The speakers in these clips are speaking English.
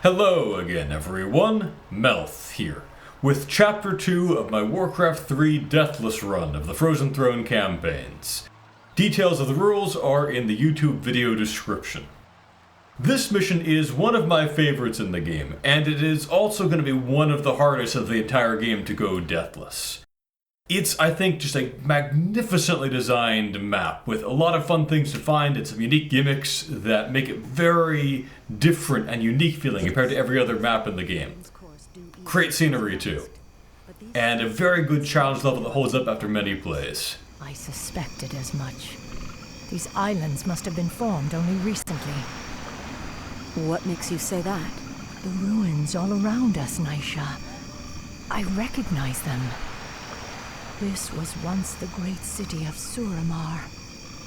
Hello again everyone, Melth here, with Chapter 2 of my Warcraft 3 Deathless run of the Frozen Throne campaigns. Details of the rules are in the YouTube video description. This mission is one of my favorites in the game, and it is also going to be one of the hardest of the entire game to go Deathless. It's, I think, just a magnificently designed map with a lot of fun things to find and some unique gimmicks that make it very different and unique feeling compared to every other map in the game. Great scenery too. And a very good challenge level that holds up after many plays. I suspected as much. These islands must have been formed only recently. What makes you say that? The ruins all around us, Nisha. I recognize them. This was once the great city of Suramar,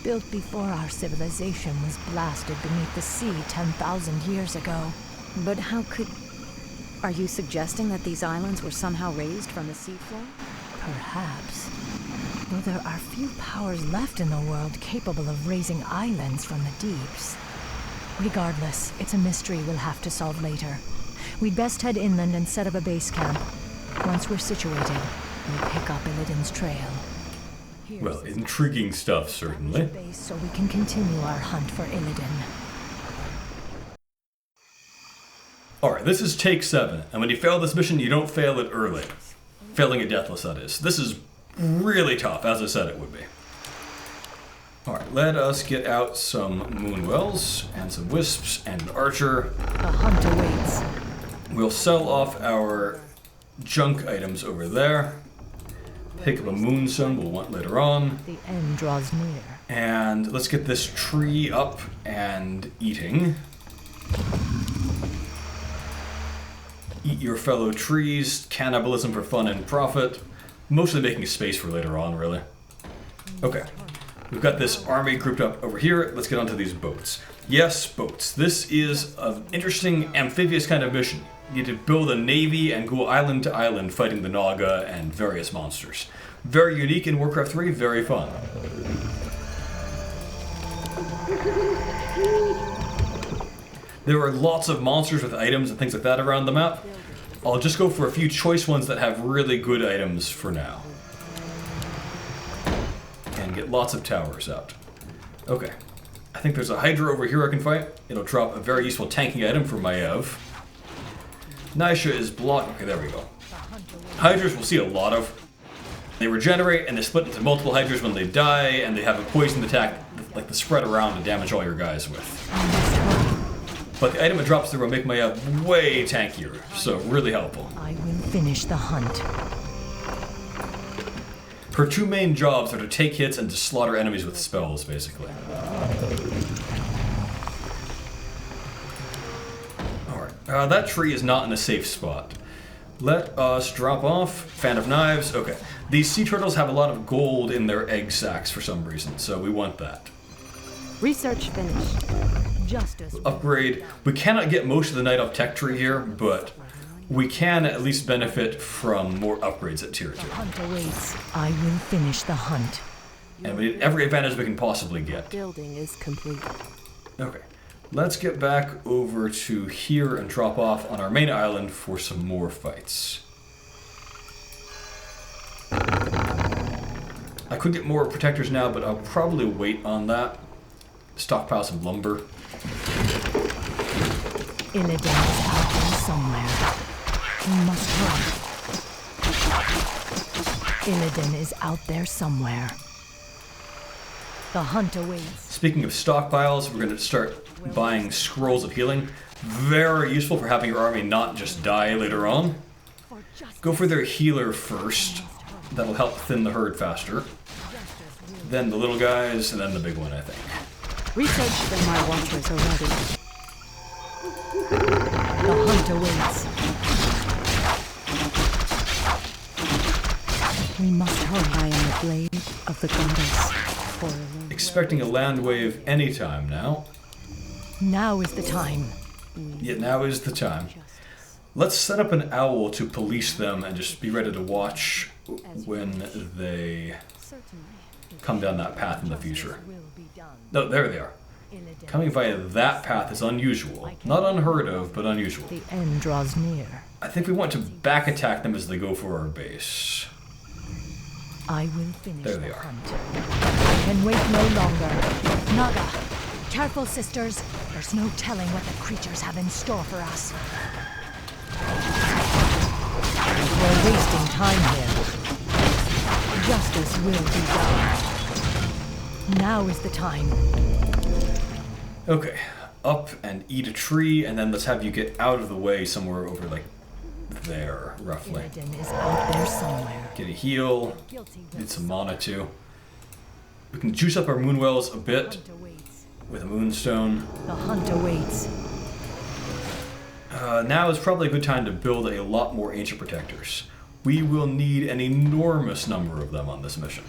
built before our civilization was blasted beneath the sea 10,000 years ago. But how could... Are you suggesting that these islands were somehow raised from the seafloor? Perhaps. Though there are few powers left in the world capable of raising islands from the deeps. Regardless, it's a mystery we'll have to solve later. We'd best head inland and set up a base camp. Once we're situated, we'll pick up Illidan's trail. Well, intriguing stuff, certainly. Base so we can continue our hunt for Illidan. Alright, this is take 7, and when you fail this mission, you don't fail it early. Failing it Deathless, that is. This is really tough, as I said it would be. Alright, let us get out some Moonwells, and some Wisps, and an Archer. The hunt awaits. We'll sell off our junk items over there. Pick up a Moonstone we'll want later on. The end draws near. And let's get this tree up and eating. Eat your fellow trees, cannibalism for fun and profit. Mostly making space for later on, really. Okay, we've got this army grouped up over here. Let's get onto these boats. Yes, boats. This is an interesting amphibious kind of mission. You need to build a navy and go island to island fighting the Naga and various monsters. Very unique in Warcraft 3, very fun. There are lots of monsters with items and things like that around the map. I'll just go for a few choice ones that have really good items for now. And get lots of towers out. Okay. I think there's a Hydra over here I can fight. It'll drop a very useful tanking item for my Ev. Nisha is blocked. Okay, there we go. Hydras we'll see a lot of. They regenerate and they split into multiple Hydras when they die, and they have a poison attack, like the spread around to damage all your guys with. But the item it drops through will make my Ev way tankier, so really helpful. I will finish the hunt. Her two main jobs are to take hits and to slaughter enemies with spells, basically. That tree is not in a safe spot. Let us drop off. Fan of Knives. Okay. These sea turtles have a lot of gold in their egg sacs for some reason, so we want that. Research finished. Justice. Upgrade. We cannot get most of the Night Elf tech tree here, but we can at least benefit from more upgrades at tier 2. The hunt awaits. I will finish the hunt. And we need every advantage we can possibly get. Building is complete. Okay. Let's get back over to here and drop off on our main island for some more fights. I could get more protectors now, but I'll probably wait on that. Stockpile some lumber. Illidan is out there somewhere. We must hurry. Illidan is out there somewhere. The hunt awaits. Speaking of stockpiles, we're going to start buying scrolls of healing. Very useful for having your army not just die later on. Go for their healer first. That'll help thin the herd faster. Then the little guys, and then the big one, I think. Research that my watchers are ready. The hunt awaits. We must hurry. I am the blade of the goddess. Expecting a land wave anytime now. Now is the time. Yeah, now is the time. Let's set up an owl to police them and just be ready to watch when they come down that path in the future. No, there they are. Coming via that path is unusual. Not unheard of, but unusual. The end draws near. I think we want to back attack them as they go for our base. I will finish There they the are. hunt. I can wait no longer. Naga, careful, sisters. There's no telling what the creatures have in store for us. We're wasting time here. Justice will be done. Now is the time. Okay, up and eat a tree, and then let's have you get out of the way somewhere over, like, there, roughly. Illidan is out there somewhere. Get a heal, need some mana too. We can juice up our moonwells a bit with a moonstone. The hunt awaits. Now is probably a good time to build a lot more ancient protectors. We will need an enormous number of them on this mission.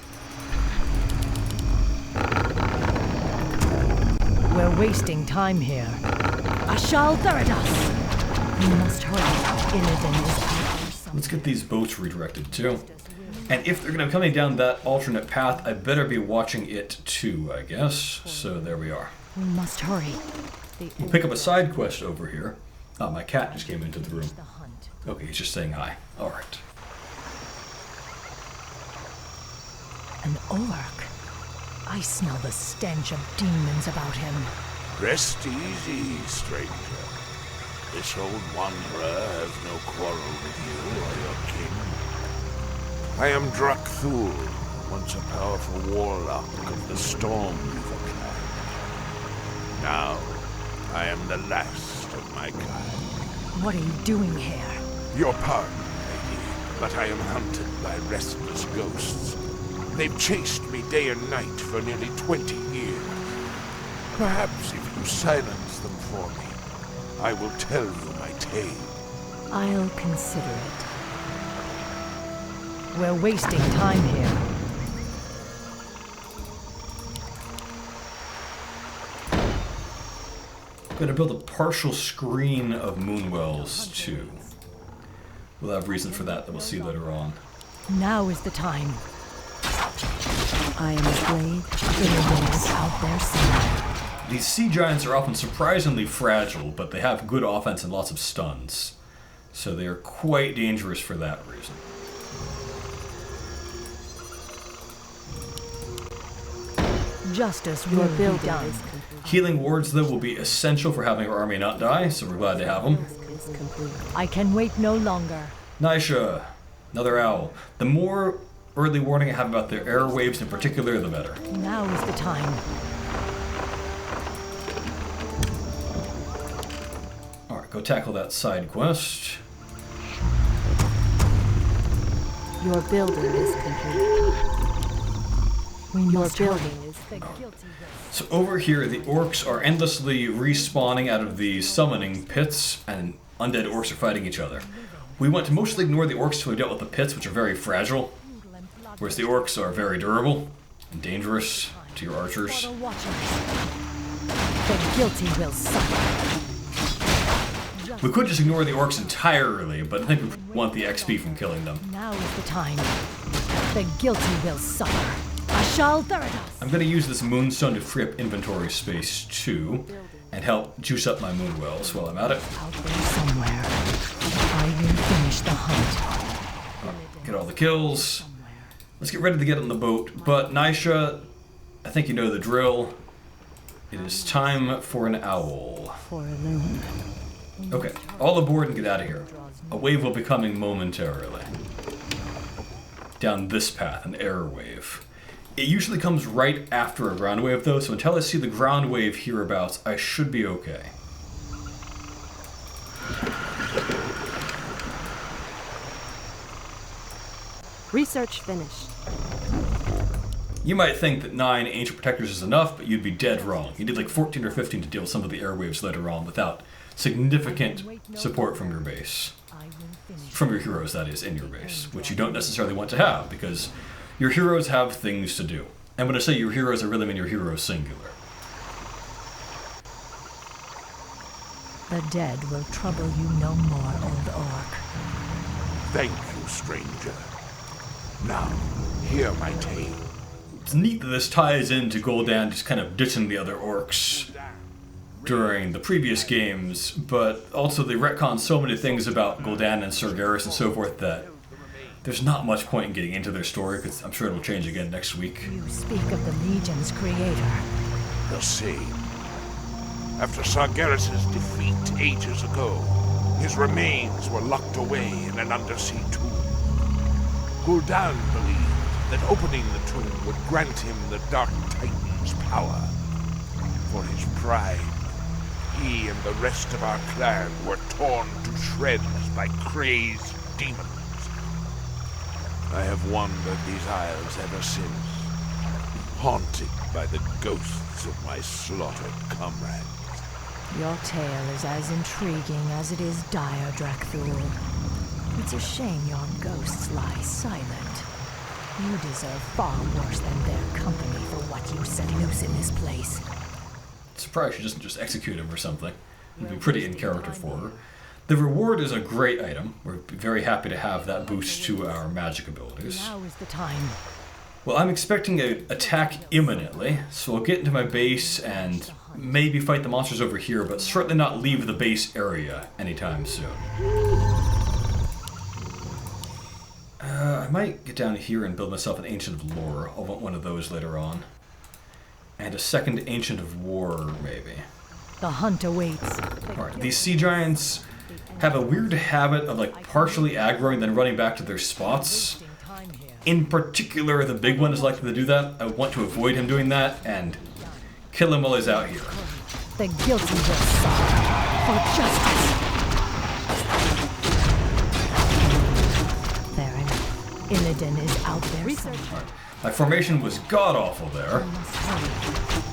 We're wasting time here. Ashal Theridas! We must hurry. Illidan is out there somewhere. Let's get these boats redirected too. And if they're going to be coming down that alternate path, I better be watching it too, I guess. So there we are. We must hurry. We'll pick up a side quest over here. Oh, my cat just came into the room. The hunt. Okay, he's just saying hi. Alright. An orc. I smell the stench of demons about him. Rest easy, stranger. This old wanderer has no quarrel with you or your king. I am Drak'thul, once a powerful warlock of the storm clan. Now, I am the last of my kind. What are you doing here? Your pardon, lady, but I am hunted by restless ghosts. They've chased me day and night for nearly 20 years. Perhaps if you silence them for me, I will tell you my tale. I'll consider it. We're wasting time here. I'm going to build a partial screen of moonwells too. We'll have reason for that we'll see later on. Now is the time. I am afraid Illidan is out there somewhere. These sea giants are often surprisingly fragile, but they have good offense and lots of stuns. So they are quite dangerous for that reason. Justice will be done. Healing wards, though, will be essential for having our army not die, so we're glad to have them. I can wait no longer. Nisha, another owl. The more early warning I have about their airwaves in particular, the better. Now is the time. Alright, go tackle that side quest. Your building is complete. We must hurry. So over here, the orcs are endlessly respawning out of the summoning pits, and undead orcs are fighting each other. We want to mostly ignore the orcs till we dealt with the pits, which are very fragile, whereas the orcs are very durable and dangerous to your archers. The guilty will suffer. We could just ignore the orcs entirely, but I think we want the XP from killing them. Now is the time. The guilty will suffer. Ashal Theridas! I'm going to use this moonstone to free up inventory space too, and help juice up my moonwells while I'm at it. Out there somewhere. I will finish the hunt. Get all the kills. Let's get ready to get on the boat. But Nisha, I think you know the drill. It is time for an owl. For a loon. Okay, all aboard and get out of here. A wave will be coming momentarily. Down this path, an air wave. It usually comes right after a ground wave though, so until I see the ground wave hereabouts, I should be okay. Research finished. You might think that 9 Ancient Protectors is enough, but you'd be dead wrong. You need like 14 or 15 to deal with some of the airwaves later on without significant support from your base. From your heroes, that is, in your base, which you don't necessarily want to have, because your heroes have things to do. And when I say your heroes, I really mean your heroes singular. The dead will trouble you no more, old orc. Thank you, stranger. Now, hear my tale. It's neat that this ties into Gul'dan just kind of ditching the other orcs during the previous games, but also they retcon so many things about Gul'dan and Sargeras and so forth that there's not much point in getting into their story, because I'm sure it'll change again next week. You speak of the Legion's creator. The same. After Sargeras' defeat ages ago, his remains were locked away in an undersea tomb. Gul'dan believed that opening the tomb would grant him the Dark Titan's power. For his pride, he and the rest of our clan were torn to shreds by crazed demons. I have wandered these isles ever since, haunted by the ghosts of my slaughtered comrades. Your tale is as intriguing as it is dire, Drak'thul. It's a shame your ghosts lie silent. You deserve far worse than their company for what you set loose in this place. Surprised she doesn't just execute him or something. It'd be pretty in character for her. The reward is a great item. We're very happy to have that boost to our magic abilities. Now is the time. Well, I'm expecting an attack imminently, so I'll get into my base and maybe fight the monsters over here, but certainly not leave the base area anytime soon. I might get down here and build myself an Ancient of Lore. I'll want one of those later on. And a second Ancient of War, maybe. The hunt awaits. Alright, these sea giants have a weird habit of like partially aggroing then running back to their spots. In particular, the big one is likely to do that. I want to avoid him doing that and kill him while he's out here. The guilty will suffer for justice. Fair enough. Illidan is out there somewhere. My formation was god-awful there. We must hurry.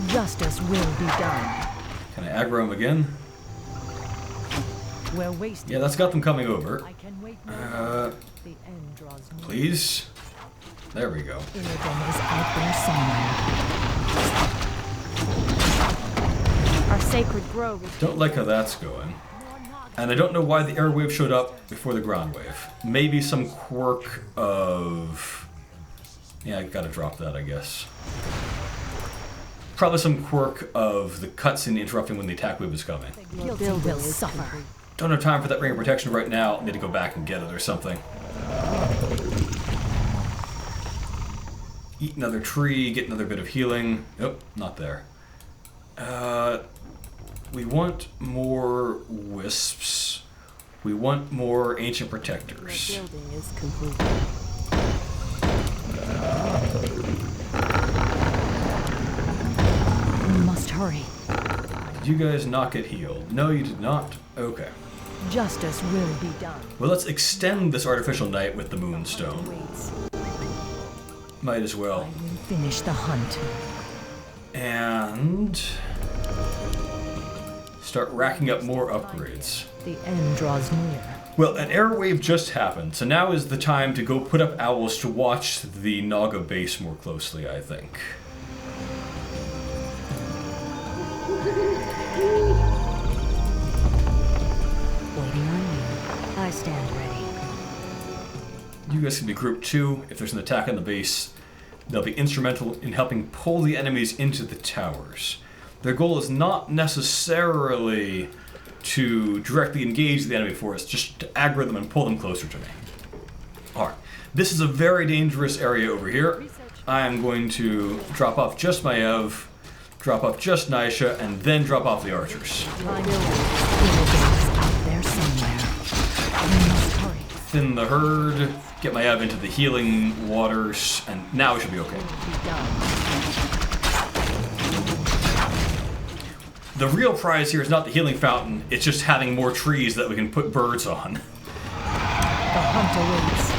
Justice will be done. Can I aggro him again? We're wasting. Yeah, that's got them coming over. I can wait no Uh, The end draws near. please? There we go. Illidan is out there somewhere. Our sacred grove is... Don't like how that's going. And I don't know why the air wave showed up before the ground wave. Maybe some quirk of... Yeah, I gotta drop that, I guess. Probably some quirk of the cutscene interrupting when the attack wave was coming. Guilty will suffer. Don't have time for that ring of protection right now. Need to go back and get it or something. Eat another tree, get another bit of healing. Nope, not there. We want more wisps. We want more ancient protectors. The building is complete. We must hurry. Did you guys not get healed? No, you did not? Okay. Justice will be done. Well, let's extend this artificial night with the moonstone. Waits. Might as I well. will finish the hunt. And... start racking up more upgrades. The end draws near. Well, an air wave just happened, so now is the time to go put up owls to watch the Naga base more closely, I think. Waiting on you. I stand ready. You guys can be group 2. If there's an attack on the base, they'll be instrumental in helping pull the enemies into the towers. Their goal is not necessarily to directly engage the enemy force, just to aggro them and pull them closer to me. Alright, this is a very dangerous area over here. I am going to drop off just my Ev, drop off just Nisha, and then drop off the archers. Illidan is out there somewhere. We must hurry. Thin the herd, get my Ev into the healing waters, and now it should be okay. Be done. The real prize here is not the healing fountain, it's just having more trees that we can put birds on. The hunt awaits.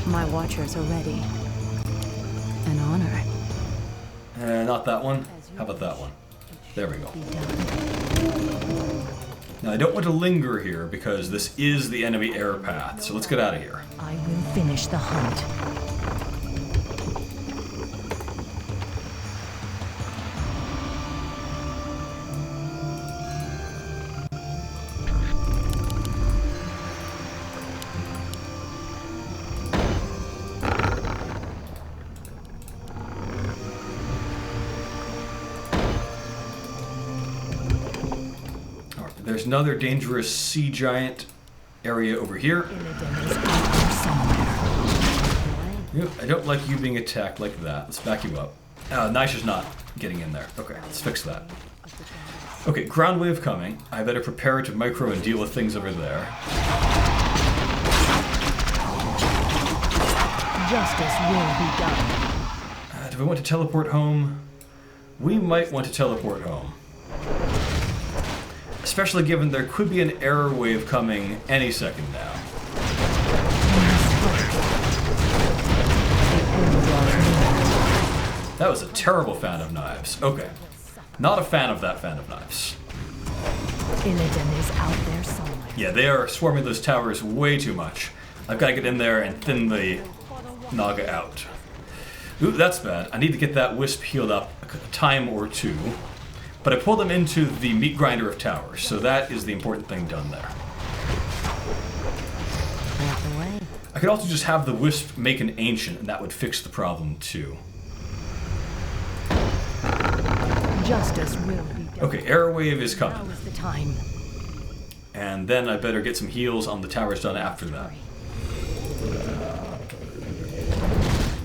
My watchers are ready. An honor. Not that one. How about that one? There we go. Be done. Now I don't want to linger here because this is the enemy air path, so let's get out of here. I will finish the hunt. there's another dangerous sea giant area over here. Illidan is out there somewhere. Yep, I don't like you being attacked like that. Let's back you up. Nisha's not getting in there. Okay, let's fix that. Okay, ground wave coming. I better prepare to micro and deal with things over there. Justice will be done. Do we want to teleport home? We might want to teleport home. Especially given there could be an error wave coming any second now. That was a terrible fan of knives. Okay. Not a fan of that fan of knives. Illidan is out there somewhere. Yeah, they are swarming those towers way too much. I've got to get in there and thin the Naga out. Ooh, that's bad. I need to get that wisp healed up a time or two. But I pulled them into the meat grinder of towers, so that is the important thing done there. I could also just have the wisp make an ancient, and that would fix the problem too. Justice will be done. Okay, air wave is Now coming. is the time. And then I better get some heals on the towers done after that.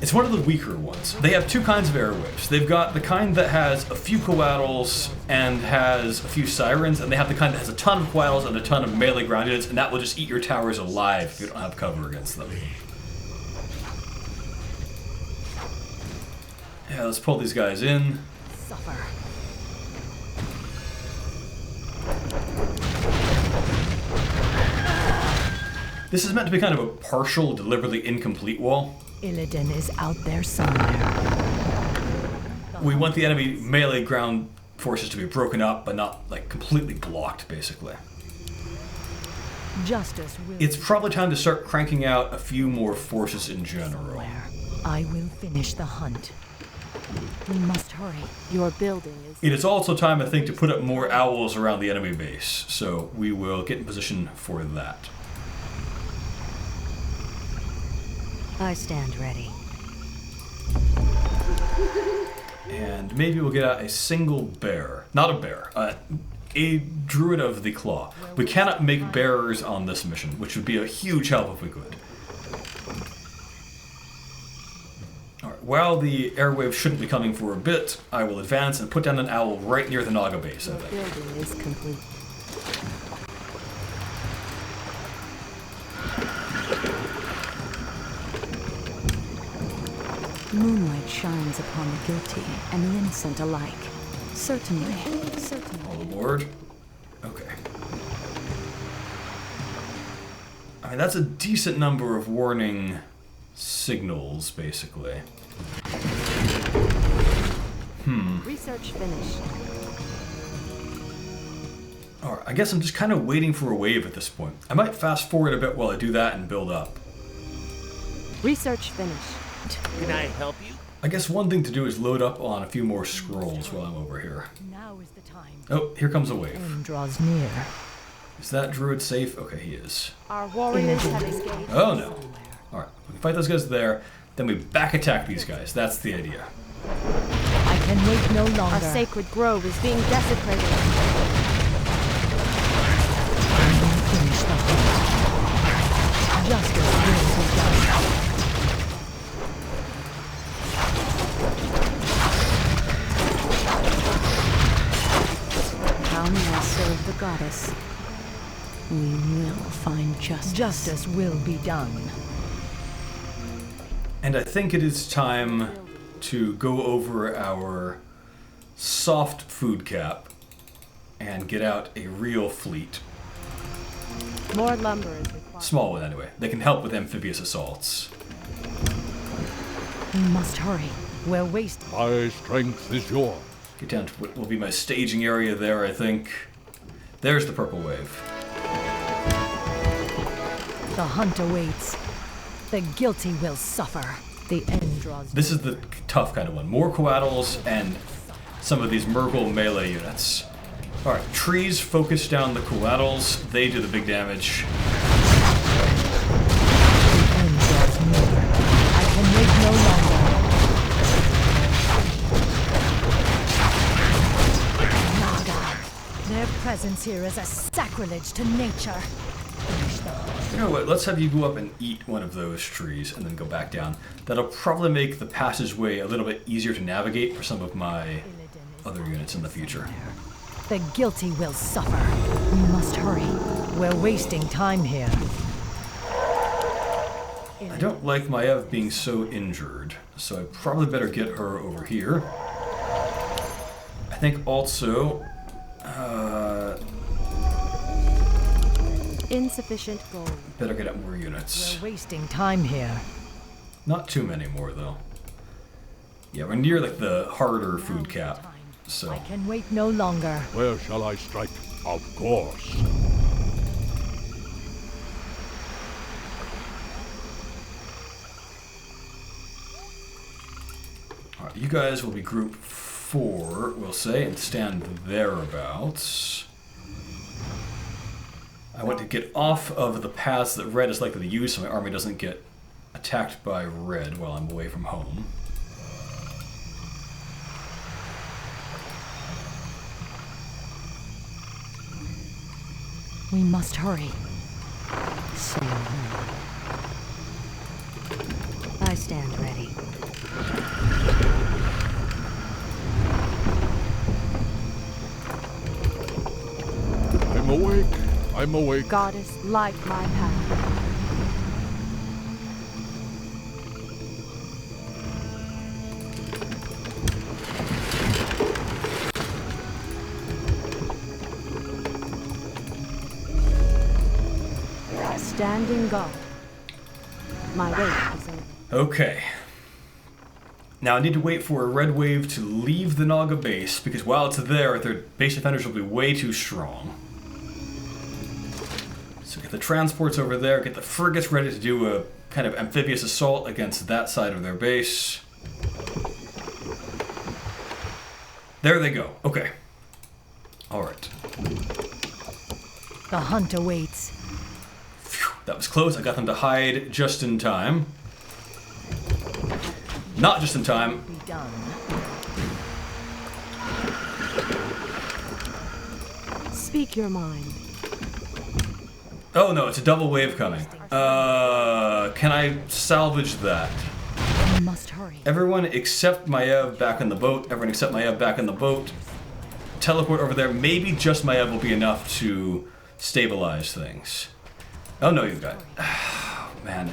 It's one of the weaker ones. They have two kinds of airwaves. They've got the kind that has a few coattles and has a few sirens, and they have the kind that has a ton of coattles and a ton of melee ground units, and that will just eat your towers alive if you don't have cover against them. Yeah, let's pull these guys in. Suffer. This is meant to be kind of a partial, deliberately incomplete wall. Illidan is out there somewhere. We want the enemy melee ground forces to be broken up, but not, like, completely blocked, basically. Justice will It's probably time to start cranking out a few more forces in general. somewhere. I will finish the hunt. We must hurry. Your building is... It is also time, I think, to put up more owls around the enemy base, so we will get in position for that. I stand ready. And maybe we'll get out a single bear. Not a bear, a druid of the claw. We cannot make bearers on this mission, which would be a huge help if we could. Alright, while the airwave shouldn't be coming for a bit, I will advance and put down an owl right near the Naga base, I Your think. building is complete. Moonlight shines upon the guilty and the innocent alike. Certainly, certainly. All aboard? Okay. I mean, that's a decent number of warning signals, basically. Research finished. Alright, I guess I'm just kind of waiting for a wave at this point. I might fast forward a bit while I do that and build up. Research finished. Can I help you? I guess one thing to do is load up on a few more scrolls while I'm over here. Now is the time. Oh, here comes a wave. End draws near. Is that druid safe? Okay, he is. Our warriors have escaped. Oh no. Alright, we can fight those guys there, then we back attack these guys. That's the idea. I can wait no longer. Our sacred grove is being desecrated. I will finish the hunt. Justice will be done. How may I serve the goddess? We will find justice. Justice will be done. And I think it is time to go over our soft food cap and get out a real fleet. More lumber is required. Small one, anyway. They can help with amphibious assaults. We must hurry. We're wasting. My strength is yours. Get down to what will be my staging area there, I think. There's the purple wave. The hunt awaits. The guilty will suffer. The end draws This is the tough kind of one. More coattles and some of these Murgle melee units. Alright, trees focus down the coattles. They do the big damage. The end draws near. I can wait no longer. Naga. Their presence here is a sacrilege to nature. You know what, let's have you go up and eat one of those trees and then go back down. That'll probably make the passageway a little bit easier to navigate for some of my other units in the future. The guilty will suffer. We must hurry. We're wasting time here. I don't like Maev being so injured, so I probably better get her over here. I think also... Insufficient gold. better get up more units. We're wasting time here. Not too many more, though. Yeah, we're near, like, the harder food cap, so... I can wait no longer. Where shall I strike? Of course. Alright, you guys will be group 4, we'll say, and stand thereabouts. I want to get off of the paths that Red is likely to use so my army doesn't get attacked by Red while I'm away from home. We must hurry. I stand ready. I'm awake. I'm awake. Goddess, light my path. Standing guard. My wait is over. Okay. Now I need to wait for a red wave to leave the Naga base, because while it's there, their base defenders will be way too strong. So get the transports over there, get the frigates ready to do a kind of amphibious assault against that side of their base. There they go. Okay. Alright. The hunt awaits. Phew, that was close. I got them to hide just in time. Not just in time. Be done. Speak your mind. Oh no, it's a double wave coming. Can I salvage that? We must hurry. Everyone except Maev back in the boat. Everyone except Maev back in the boat. Teleport over there. Maybe just Maev will be enough to stabilize things. Oh no, you got. Oh, man.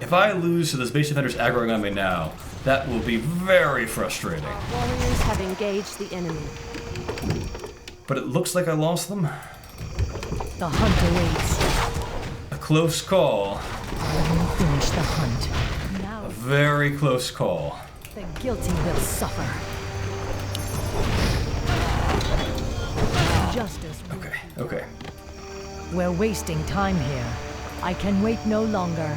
If I lose to this base defenders aggroing on me now, that will be very frustrating. Warriors have engaged the enemy. But it looks like I lost them. The hunt awaits. A close call. We will finish the hunt. Now A very close call. the guilty will suffer. Justice. Okay, okay. We're wasting time here. I can wait no longer.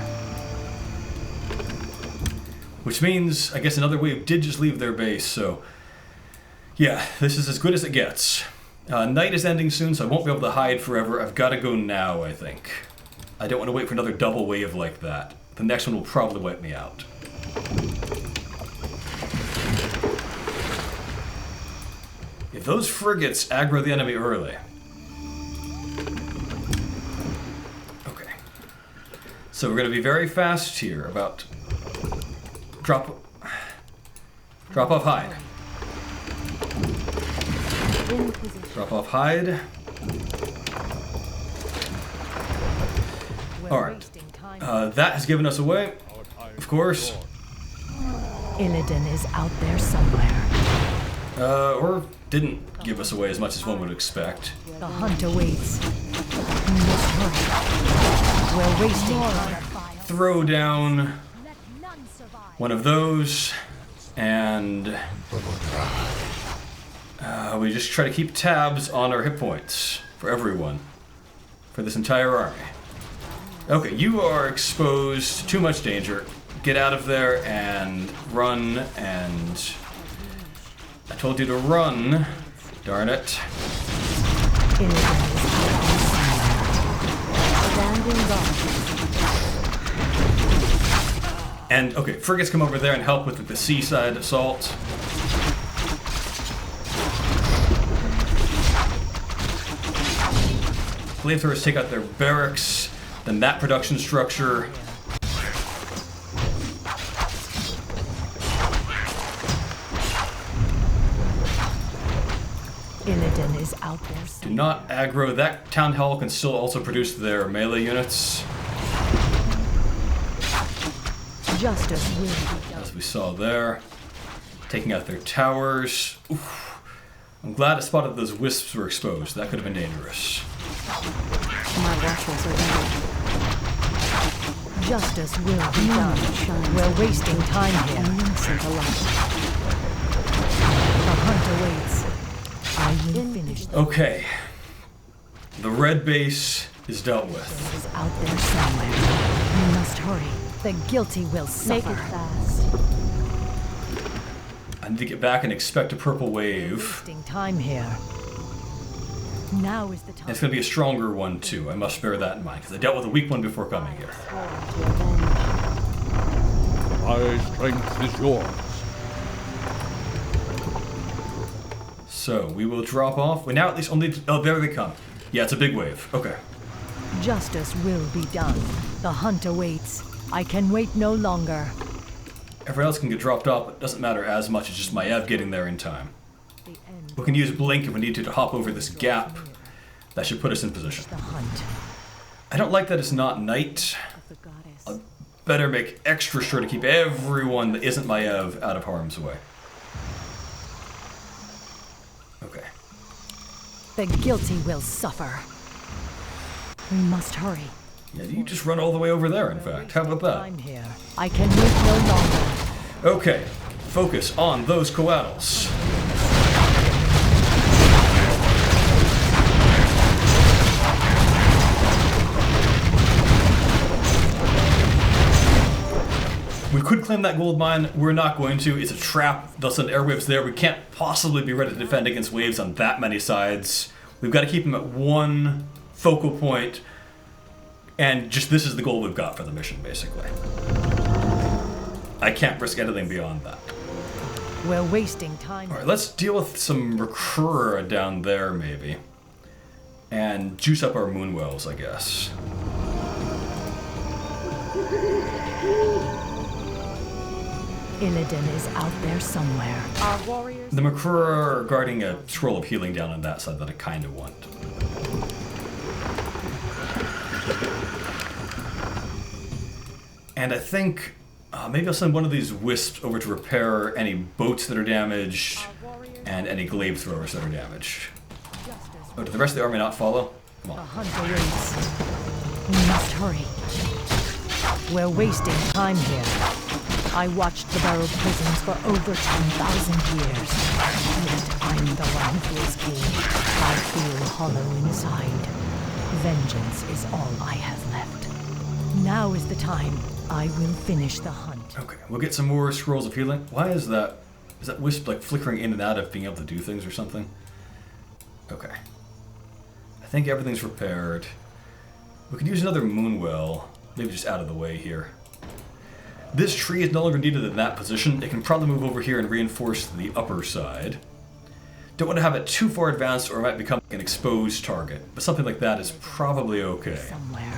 Which means, I guess another wave did just leave their base, so... Yeah, this is as good as it gets. Night is ending soon, so I won't be able to hide forever. I've got to go now, I think. I don't want to wait for another double wave like that. The next one will probably wipe me out. If those frigates aggro the enemy early... Okay. So we're going to be very fast here, about... Drop off hide. In position. Drop off hide. We're Alright. wasting time. That has given us away, of course. Illidan is out there somewhere. Or didn't give us away as much as one would expect. The hunt awaits. We must hurry. We're wasting time. Throw down one of those, and we just try to keep tabs on our hit points for everyone, for this entire army. Okay, you are exposed to too much danger. Get out of there and run, and I told you to run, darn it. Illidan is Standing guard. And, okay, frigates come over there and help with the seaside assault. flamethrowers take out their barracks, then that production structure. Illidan is out there. Do not aggro. That town hall can still also produce their melee units. Justice will be done. As we saw there. Taking out their towers. Oof. I'm glad I spotted those wisps were exposed. That could have been dangerous. My watchers are ready. Justice will be done. We're wasting time here. Innocent alike. The hunt awaits. I will finish them. Okay. The red base is dealt with. It is out there somewhere. We must hurry. The guilty will suffer. Make it fast. I need to get back and expect a purple wave. Wasting time here. Now is the time. And it's going to be a stronger one too. I must bear that in mind, because I dealt with a weak one before coming here. My strength is yours. So, we will drop off. We now at least only... Oh, there they come. Yeah, it's a big wave. Okay. Justice will be done. The hunt awaits. I can wait no longer. Everyone else can get dropped off, but it doesn't matter as much as just my Ev getting there in time. The end We can use Blink if we need to hop over this gap. That should put us in position. the hunt I don't like that it's not night. Of the goddess. I'd better make extra sure to keep everyone that isn't my Ev out of harm's way. Okay. The guilty will suffer. We must hurry. Yeah, you just run all the way over there, in fact. How about that? Time here. I can wait no longer. Okay, focus on those coatls. We could claim that gold mine. We're not going to. It's a trap. They'll send airwaves there. We can't possibly be ready to defend against waves on that many sides. We've got to keep them at one focal point. And just this is the goal we've got for the mission, basically. I can't risk anything beyond that. We're wasting time. Alright, let's deal with some Recruiter down there, maybe. And juice up our Moonwells, I guess. Illidan is out there somewhere. Our warriors. The Recruiter are guarding a scroll of healing down on that side that I kind of want. And I think maybe I'll send one of these wisps over to repair any boats that are damaged and any glaive throwers that are damaged. Oh, did the rest of the army not follow? Come The on. hunt awaits. We must hurry. We're wasting time here. I watched the Barrow prisons for over 10,000 years. Yet I'm the one who feels keen. I feel hollow inside. Vengeance is all I have left. Now is the time. I will finish the hunt. Okay, we'll get some more scrolls of healing. Why is that? Is that wisp like flickering in and out of being able to do things or something? Okay. I think everything's repaired. We could use another Moonwell. Maybe just out of the way here. This tree is no longer needed in that position. It can probably move over here and reinforce the upper side. Don't want to have it too far advanced or it might become an exposed target. But something like that is probably okay. Somewhere.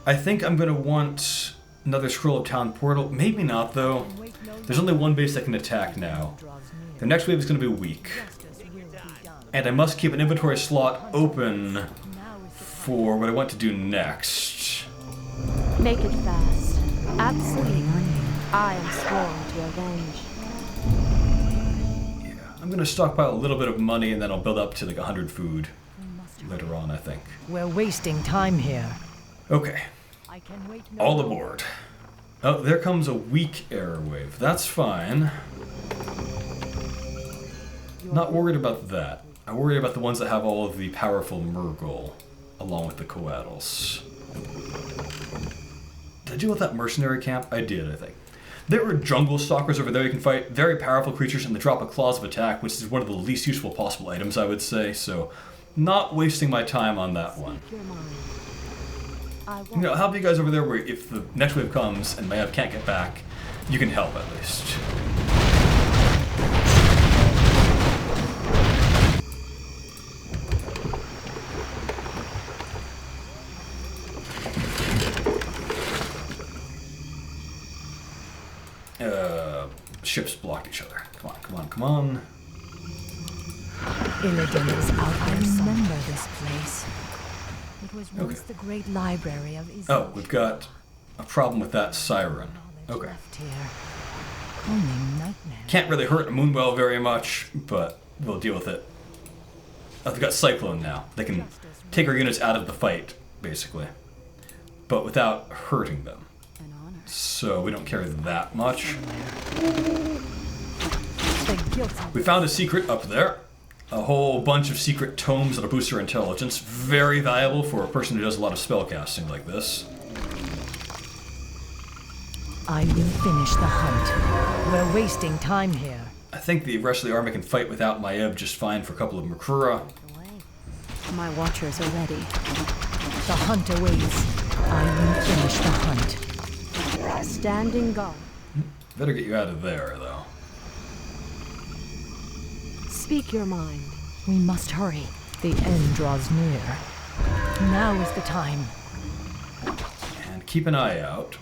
I think I'm going to want another Scroll of Town Portal. Maybe not, though. There's only one base that can attack now. The next wave is going to be weak. And I must keep an inventory slot open for what I want to do next. Make it fast. Absolutely. I am sworn to avenge. Yeah, I'm going to stockpile a little bit of money and then I'll build up to like 100 food later on, I think. We're wasting time here. Okay, I can wait no all longer. aboard. Oh, there comes a weak air wave. That's fine. Not worried about that. I'm worried about the ones that have all of the powerful Murgle, along with the Coatls. Did I deal with that mercenary camp? I did, I think. There are jungle stalkers over there you can fight. Very powerful creatures and they drop a claws of attack, which is one of the least useful possible items, I would say. So, not wasting my time on that one. You know, help you guys over there where if the next wave comes and Maev can't get back, you can help at least. ships block each other. Come on, come on, come on. Illidan is out there. I remember this place. It was once the great library of Israel. Oh, we've got a problem with that siren. Okay. Left here. Only nightmares. Can't really hurt Moonwell very much, but we'll deal with it. Oh, we've got Cyclone now. They can take our units out of the fight, basically, but without hurting them. So we don't care that much. We found a secret up there. A whole bunch of secret tomes that'll boost our intelligence. Very valuable for a person who does a lot of spellcasting like this. I will finish the hunt. We're wasting time here. I think the rest of the army can fight without Maiev just fine for a couple of Makura. My watchers are ready. The hunt awaits. I will finish the hunt. Standing guard. Better get you out of there, though. Speak your mind. We must hurry. The end draws near. Now is the time. And keep an eye out.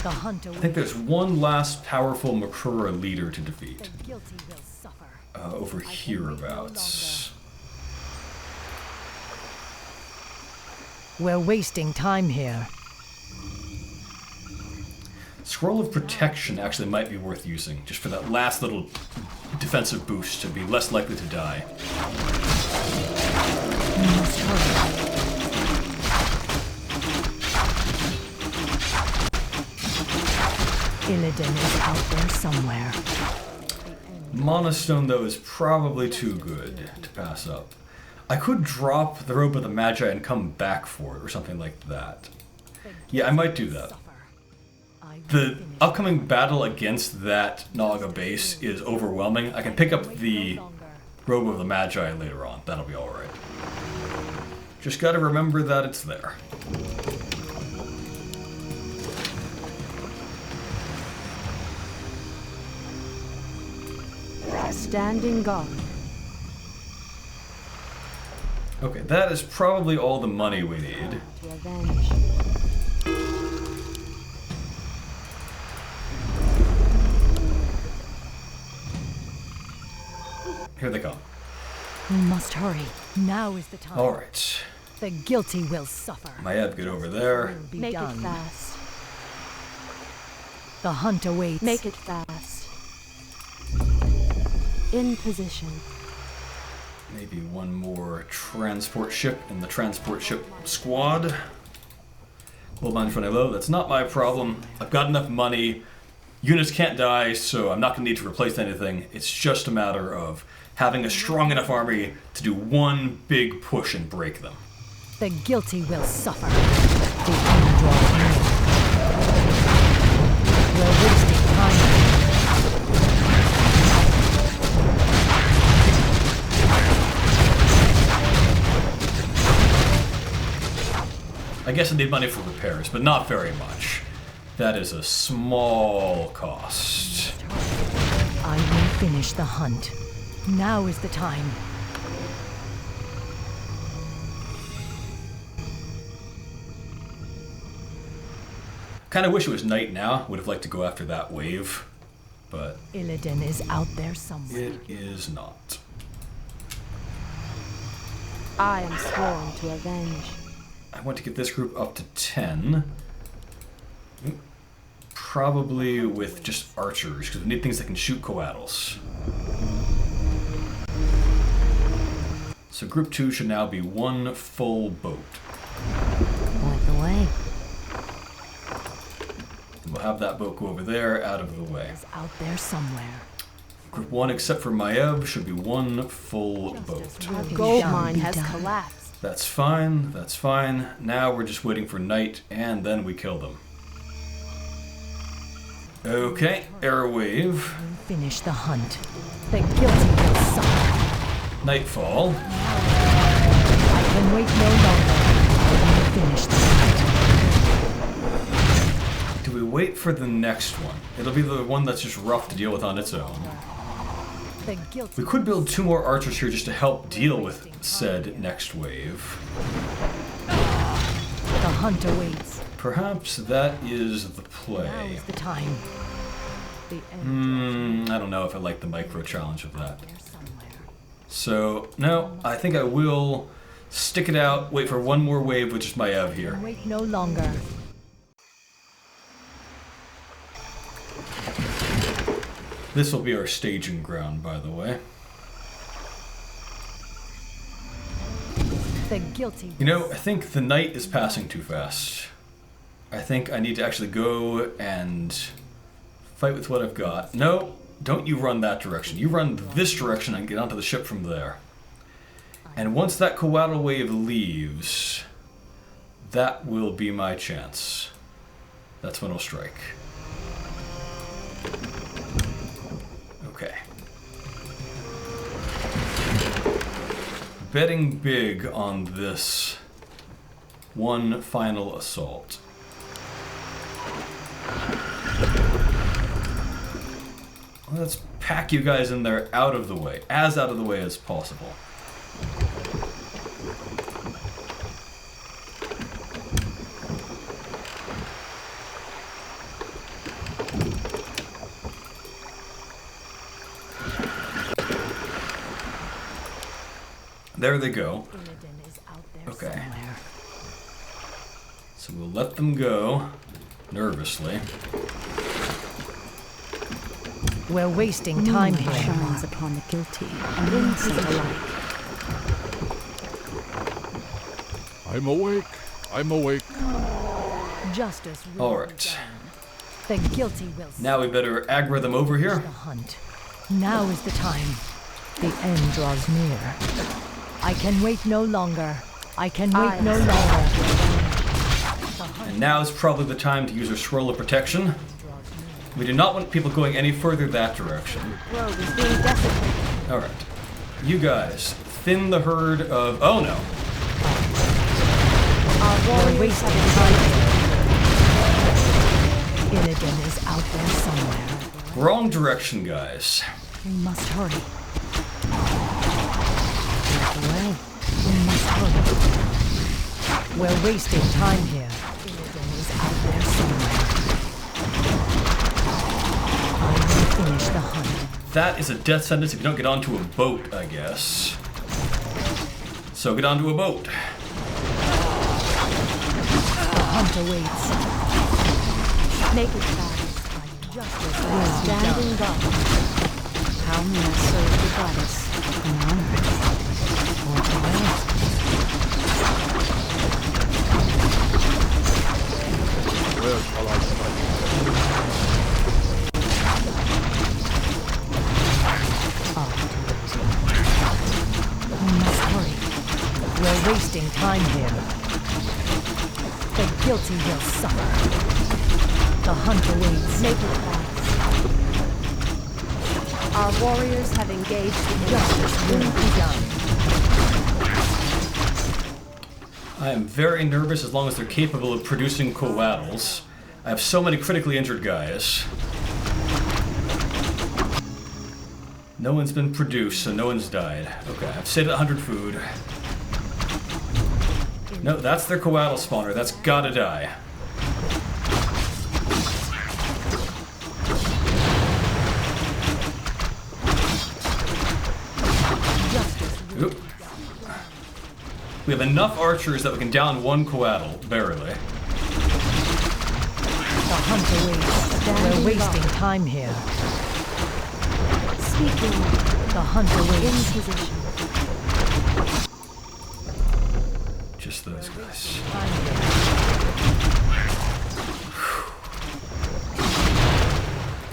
The hunt awaits. I think there's one last powerful Makura leader to defeat. The guilty will suffer. Over hereabouts. We're wasting time here. Scroll of Protection actually might be worth using, just for that last little defensive boost to be less likely to die. We must hurry. Illidan is out there somewhere. Monostone, though, is probably too good to pass up. I could drop the Robe of the Magi and come back for it, or something like that. Yeah, I might do that. The upcoming battle against that Naga base is overwhelming. I can pick up the Robe of the Magi later on. That'll be alright. Just gotta remember that it's there. Standing guard. Okay, that is probably all the money we need. To avenge. Here they come. We must hurry. Now is the time. Alright. The guilty will suffer. Maiev, get over there. Be Make done. it fast. The hunt awaits. Make it fast. In position. Maybe one more transport ship in the transport ship squad. Gold mine's running low. That's not my problem. I've got enough money. Units can't die, so I'm not going to need to replace anything. It's just a matter of having a strong enough army to do one big push and break them. The guilty will suffer. The end draws near. We're wasting time. I guess I need money for repairs, but not very much. That is a small cost. I will finish the hunt. Now is the time. Kind of wish it was night now. Would have liked to go after that wave, but Illidan is out there somewhere. it is not. I am sworn to avenge. I want to get this group up to 10. Probably with just archers, because we need things that can shoot coatls. So group 2 should now be one full boat. Point the way. We'll have that boat go over there, out of the way. Is out there somewhere. Group 1, except for Maiev, should be one full boat. Our Be gold done, mine be has done. collapsed. That's fine, that's fine. Now we're just waiting for night, and then we kill them. Okay, airwave. Finish the hunt. The guilty will suffer. Nightfall. I can wait no longer. I will finish the hunt. Do we wait for the next one? It'll be the one that's just rough to deal with on its own. The guilty. We could build 2 more archers here just to help deal with said next wave. The hunt awaits. Perhaps that is the Now play. is the time. I don't know if I like the micro challenge of that. So, no, I think I will stick it out, wait for one more wave, which is my Ev here. Wait no longer. This will be our staging ground, by the way. The guilty. You know, I think the night is passing too fast. I think I need to actually go and fight with what I've got. No, don't you run that direction. You run this direction and get onto the ship from there. And once that coatl wave leaves, that will be my chance. That's when I'll strike. Okay. Betting big on this one final assault. Let's pack you guys in there out of the way, as out of the way as possible. There they go. Okay. So we'll let them go, nervously. We're wasting time here. Shines upon the guilty and innocent alike. I'm awake. I'm awake. Justice will Alright. be done. The guilty will Now we better aggro them over here. the hunt. Now is the time. The end draws near. I can wait no longer. I can wait no longer. And now is probably the time to use our scroll of protection. We do not want people going any further that direction. Rogue is being desecrated. Alright. You guys, thin the herd of... Oh no. We're wasting time. Illidan is out there somewhere. Wrong direction, guys. We must hurry. Well, we must hurry. We're wasting time here. Illidan is out there somewhere. I will finish the hunt. That is a death sentence if you don't get onto a boat, I guess. So get onto a boat. The hunt awaits. Make it fast. Justice will be Standing done. guard. How may I serve the goddess in honor or triumph? Where shall I strike? We must hurry. We're wasting time here. The guilty will suffer. The hunt awaits. Make it fast. Our warriors have engaged in Justice will be done. I am very nervous as long as they're capable of producing coatls. I have so many critically injured guys. No one's been produced, so no one's died. Okay, I've saved 100 food. No, that's their coatl spawner. That's gotta die. Oop. We have enough archers that we can down one coatl, barely. The hunt awaits. We're wasting time here. speaking. The hunt awaits. In position. Just those guys.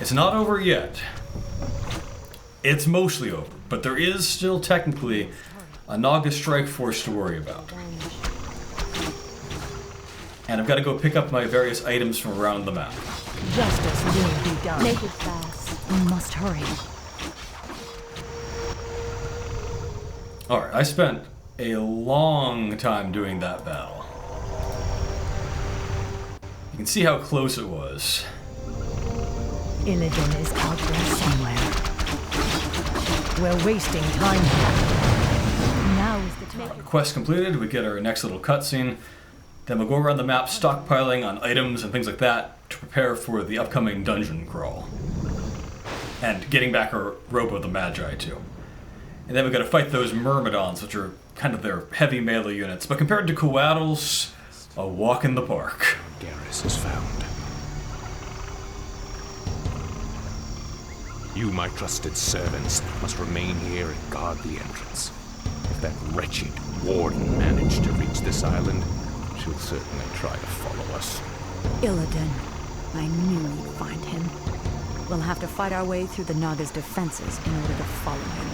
It's not over yet. It's mostly over, but there is still technically a Naga strike force to worry about. And I've got to go pick up my various items from around the map. Justice will be done. Make it fast. We must hurry. Alright, I spent a long time doing that battle. You can see how close it was. Illidan is out there somewhere. We're wasting time here. Now is the time. Quest completed, we get our next little cutscene. Then we'll go around the map stockpiling on items and things like that to prepare for the upcoming dungeon crawl. And getting back our rope of the Magi, too. And then we've got to fight those Myrmidons, which are kind of their heavy melee units. But compared to Coatls, a walk in the park. Garrus is found. You, my trusted servants, must remain here and guard the entrance. If that wretched warden managed to reach this island, she'll certainly try to follow us. Illidan. I knew we'd find him. We'll have to fight our way through the Naga's defenses in order to follow him.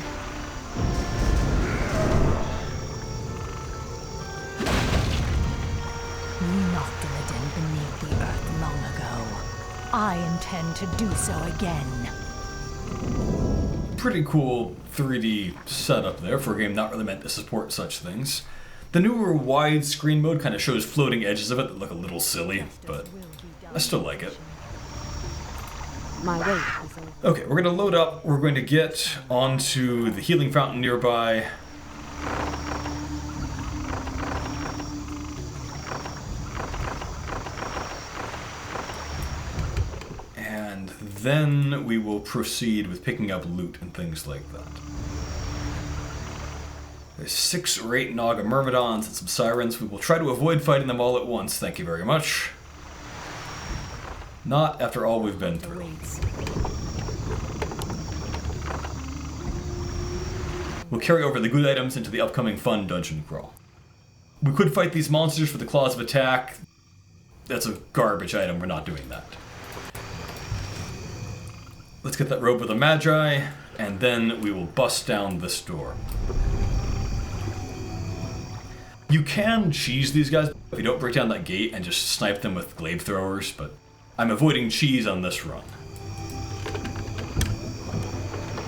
We knocked Illidan beneath the earth long ago. I intend to do so again. Pretty cool 3D setup there for a game not really meant to support such things. The newer widescreen mode kind of shows floating edges of it that look a little silly, but I still like it. My way. Okay, we're going to load up. We're going to get onto the healing fountain nearby. And then we will proceed with picking up loot and things like that. There's 6 or 8 Naga Myrmidons and some Sirens. We will try to avoid fighting them all at once, thank you very much. Not after all we've been through. We'll carry over the good items into the upcoming fun dungeon crawl. We could fight these monsters with the Claws of Attack. That's a garbage item, we're not doing that. Let's get that robe of the Magi, and then we will bust down this door. You can cheese these guys if you don't break down that gate and just snipe them with glaive throwers, but I'm avoiding cheese on this run.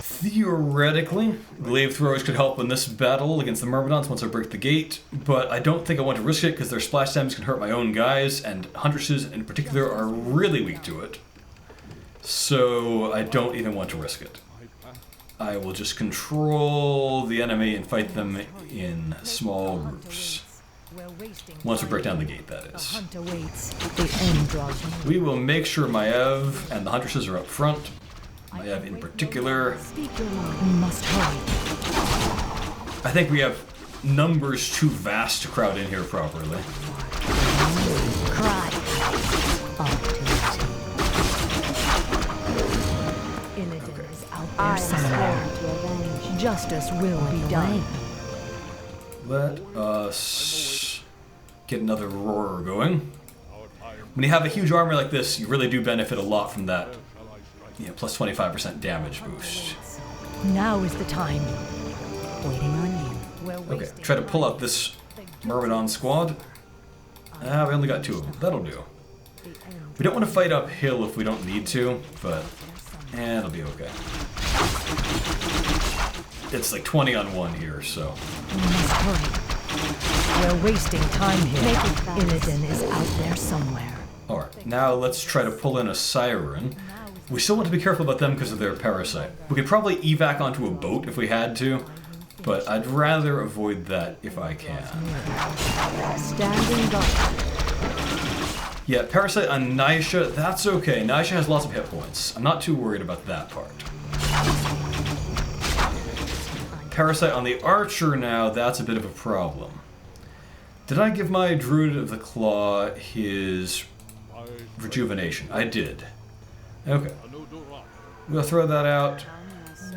Theoretically, glaive throwers could help in this battle against the Myrmidons once I break the gate, but I don't think I want to risk it because their splash damage can hurt my own guys, and Huntresses in particular are really weak to it. So I don't even want to risk it. I will just control the enemy and fight them in small groups. Once we break down the gate, that is. We will make sure Maiev and the Huntresses are up front. Maiev in particular. We must hurry. I think we have numbers too vast to crowd in here properly. Cry. Illidan is out there somewhere. Justice will be done. Let us get another roar going. When you have a huge army like this, you really do benefit a lot from that, plus 25% damage boost. Now is the time. Waiting on you. Okay, try to pull out this Myrmidon squad. We only got 2 of them. That'll do. We don't want to fight uphill if we don't need to, but it'll be okay. It's like 20 on 1 here, so. We must hurry. We're wasting time here. Illidan is out there somewhere. Alright, now let's try to pull in a Siren. We still want to be careful about them because of their parasite. We could probably evac onto a boat if we had to, but I'd rather avoid that if I can. Standing guard. Yeah, parasite on Naisha, that's okay. Naisha has lots of hit points. I'm not too worried about that part. Parasite on the Archer now, that's a bit of a problem. Did I give my Druid of the Claw his rejuvenation? I did. Okay. We'll throw that out.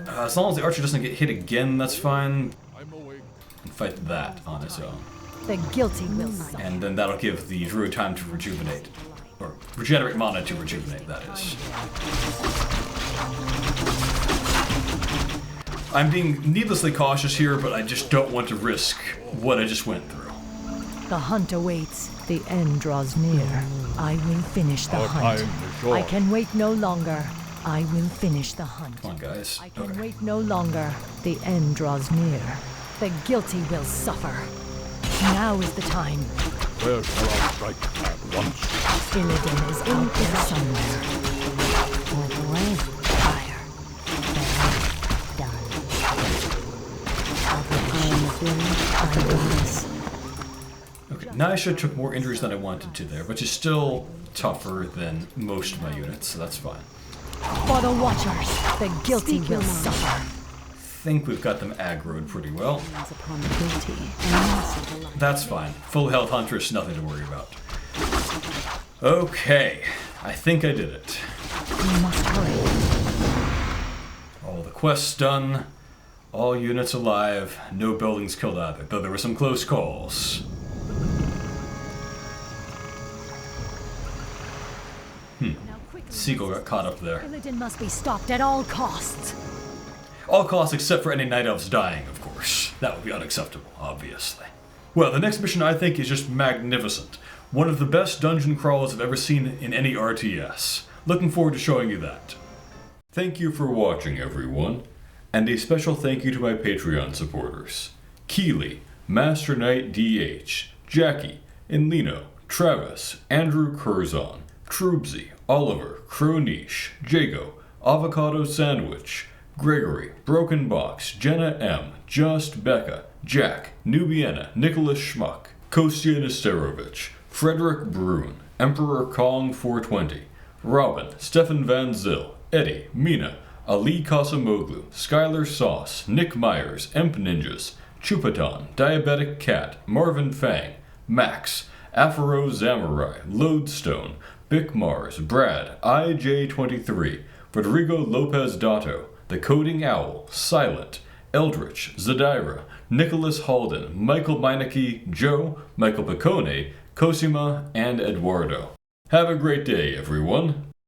As long as the Archer doesn't get hit again, that's fine. And fight that on its own. The guilty will suffer. And then that'll give the Druid time to rejuvenate. Or regenerate mana to rejuvenate, that is. I'm being needlessly cautious here, but I just don't want to risk what I just went through. The hunt awaits. The end draws near. I will finish the hunt. I can wait no longer. I will finish the hunt. Come on, guys. I can wait no longer. The end draws near. The guilty will suffer. Now is the time. Where shall I strike at once? Illidan is out there somewhere. Move away. Fire. Okay, Naisha took more injuries than I wanted to there, which is still tougher than most of my units, so that's fine. For the Watchers, the guilty will suffer. Think we've got them aggroed pretty well. Upon the guilty, and mercy the light. That's fine. Full health Huntress, nothing to worry about. Okay, I think I did it. We must hurry. All the quests done, all units alive, no buildings killed either, though there were some close calls. Seagull got caught up there. Illidan must be stopped at all costs. All costs except for any Night Elves dying, of course. That would be unacceptable, obviously. Well, the next mission I think is just magnificent. One of the best dungeon crawls I've ever seen in any RTS. Looking forward to showing you that. Thank you for watching, everyone. And a special thank you to my Patreon supporters. Keely, MasterKnightDH, Jackie, Enlino, Travis, Andrew Curzon, Truebsy, Oliver, Chronische, Jago, AvocadoSandwich, Gregory, Broken Box, Jenna M, Just Becca, Jack, Newbienna, Nicolas Schmuck, Kostya Nesterovich, Fredrik Bruun, Emperor Kong 420, Robin, Stefan Van Zyl, Edie, Mina, Ali Kasimoglu, Skyler Soss, Nick Myers, Emp Ninjas, Chupaton, Diabetic Cat, Marvin Fang, Max, Afro Samurai, Lodestone, Bic Mars, Brad, IJ23, Rodrigo Lopez Dato, The Coding Owl, Silent, Eldritch, Zadira, Nicholas Halden, Michael Meineke, Joe, Michael Piccone, Cosima, and Eduardo. Have a great day, everyone.